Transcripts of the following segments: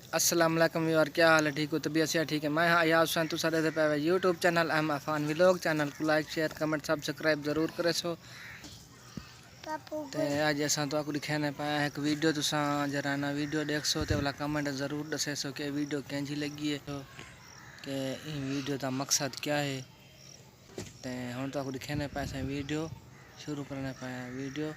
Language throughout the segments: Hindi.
अस्सलाम वालेकुम यार, क्या हाल है? ठीक हो? तबीयत से ठीक है? मैं हाँ यार हुसैन, तू सारे पे YouTube channel M Afan vlog channel को लाइक शेयर कमेंट सब्सक्राइब जरूर करे सो। ते आज असा तो आपको दिखाने पाया है एक वीडियो, तुसा जरा ना वीडियो देख सो ते वाला कमेंट जरूर दसे सो कि वीडियो कैंची लगी है, तो कि इन वीडियो का मकसद क्या है। ते हम तो आपको दिखाने पाया वीडियो शुरू करने पाया वीडियो।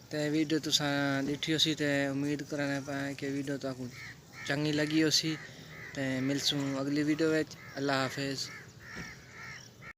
ते वीडियो तुसा देखी सी, ते उम्मीद करने पाए कि वीडियो तो आपको चंगी लगी हो सी। ते मिलसूँ अगली वीडियो में। अल्लाह हाफिज़।